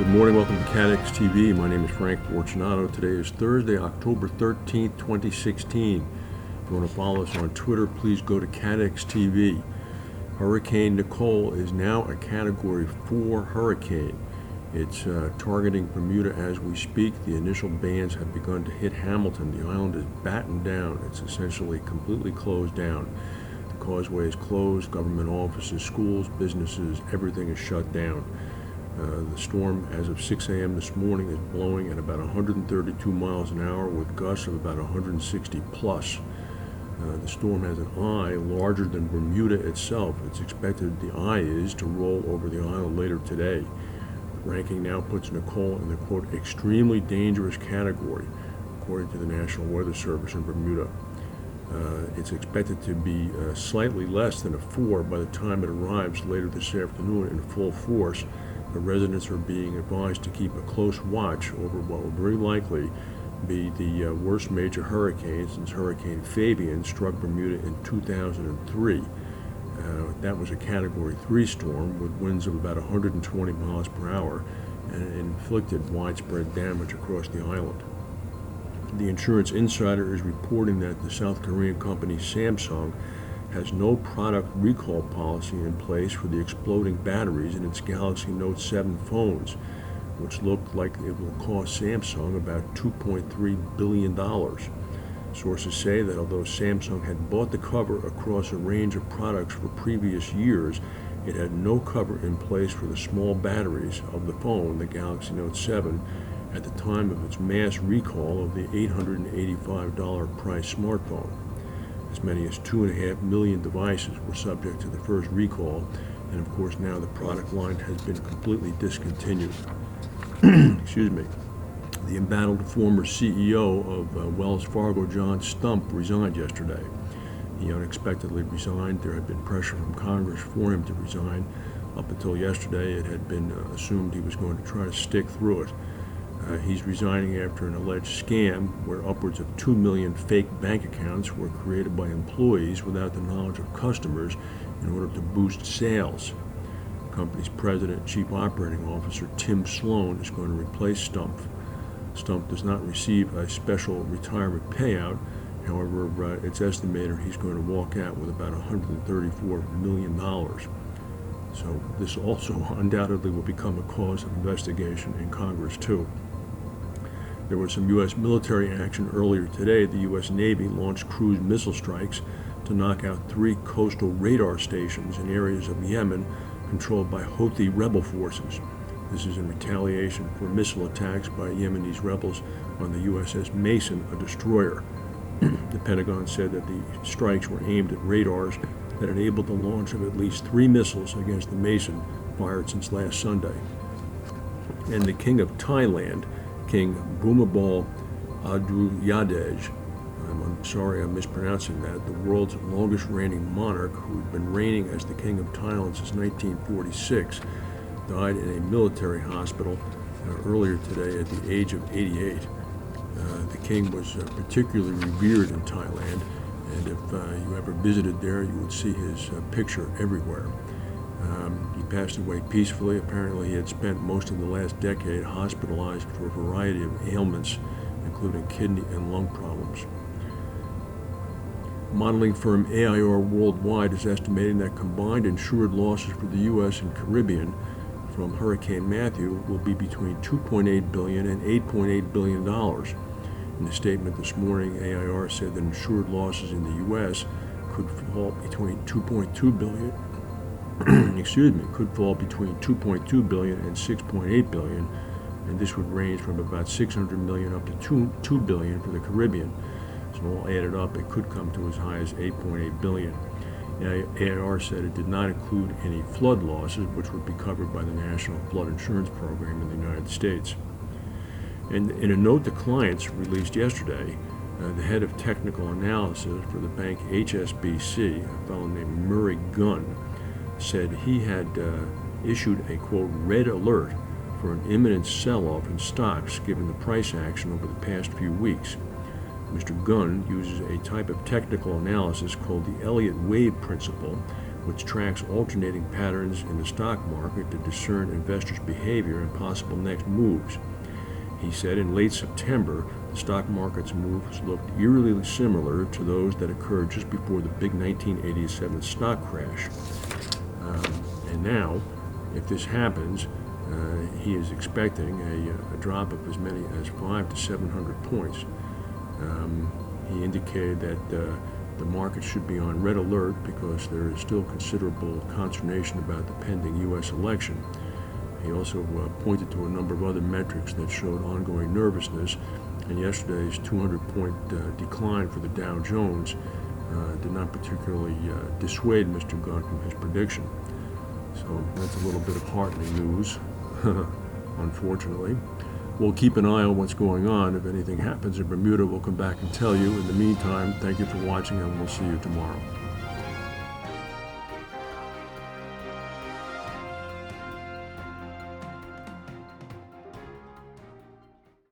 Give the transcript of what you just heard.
Good morning, welcome to CATEX TV. My name is Frank Fortunato. Today is Thursday, October 13th, 2016. If you want to follow us on Twitter, please go to CATEX TV. Hurricane Nicole is now a Category 4 hurricane. It's targeting Bermuda as we speak. The initial bands have begun to hit Hamilton. The island is battened down. It's essentially completely closed down. The causeway is closed, government offices, schools, businesses, everything is shut down. The storm, as of 6 a.m. this morning, is blowing at about 132 miles an hour with gusts of about 160 plus. The storm has an eye larger than Bermuda itself. It's expected the eye is to roll over the island later today. The ranking now puts Nicole in the, quote, extremely dangerous category, according to the National Weather Service in Bermuda. It's expected to be slightly less than a 4 by the time it arrives later this afternoon in full force. The residents are being advised to keep a close watch over what will very likely be the worst major hurricane since Hurricane Fabian struck Bermuda in 2003. That was a Category 3 storm with winds of about 120 miles per hour and it inflicted widespread damage across the island. The Insurance Insider is reporting that the South Korean company Samsung has no product recall policy in place for the exploding batteries in its Galaxy Note 7 phones, which look like it will cost Samsung about $2.3 billion. Sources say that although Samsung had bought the cover across a range of products for previous years, it had no cover in place for the small batteries of the phone, the Galaxy Note 7, at the time of its mass recall of the $885 price smartphone. As many as 2.5 million devices were subject to the first recall, and of course now the product line has been completely discontinued. Excuse me. The embattled former CEO of Wells Fargo, John Stumpf, resigned yesterday. He unexpectedly resigned. There had been pressure from Congress for him to resign. Up until yesterday, it had been assumed he was going to try to stick through it. He's resigning after an alleged scam where upwards of 2 million fake bank accounts were created by employees without the knowledge of customers in order to boost sales. The company's president and chief operating officer, Tim Sloan, is going to replace Stumpf. Stumpf does not receive a special retirement payout. However, it's estimated he's going to walk out with about $134 million. So this also undoubtedly will become a cause of investigation in Congress, too. There was some U.S. military action earlier today. The U.S. Navy launched cruise missile strikes to knock out 3 coastal radar stations in areas of Yemen controlled by Houthi rebel forces. This is in retaliation for missile attacks by Yemeni rebels on the USS Mason, a destroyer. The Pentagon said that the strikes were aimed at radars that enabled the launch of at least 3 missiles against the Mason fired since last Sunday. And the King of Thailand, King Bhumibol Adulyadej, I'm sorry I'm mispronouncing that, the world's longest reigning monarch, who had been reigning as the King of Thailand since 1946, died in a military hospital earlier today at the age of 88. The king was particularly revered in Thailand, and if you ever visited there, you would see his picture everywhere. He passed away peacefully. Apparently, he had spent most of the last decade hospitalized for a variety of ailments, including kidney and lung problems. Modeling firm AIR Worldwide is estimating that combined insured losses for the U.S. and Caribbean from Hurricane Matthew will be between $2.8 billion and $8.8 billion. In a statement this morning, AIR said that insured losses in the U.S. could fall between $2.2 billion, could fall between $2.2 billion and $6.8 billion, and this would range from about $600 million up to $2 billion for the Caribbean. So all added up, it could come to as high as $8.8 billion. AIR said it did not include any flood losses, which would be covered by the National Flood Insurance Program in the United States. And in a note to clients released yesterday, the head of technical analysis for the bank HSBC, a fellow named Murray Gunn, said he had issued a, quote, red alert for an imminent sell-off in stocks given the price action over the past few weeks. Mr. Gunn uses a type of technical analysis called the Elliott wave principle, which tracks alternating patterns in the stock market to discern investors' behavior and possible next moves. He said in late September, the stock market's moves looked eerily similar to those that occurred just before the big 1987 stock crash. And now, if this happens, he is expecting a drop of as many as 500 to 700 points. He indicated that the market should be on red alert because there is still considerable consternation about the pending U.S. election. He also pointed to a number of other metrics that showed ongoing nervousness, and yesterday's 200-point decline for the Dow Jones did not particularly dissuade Mr. Gunn from his prediction. So that's a little bit of heartening news, unfortunately. We'll keep an eye on what's going on. If anything happens in Bermuda, we'll come back and tell you. In the meantime, thank you for watching, and we'll see you tomorrow.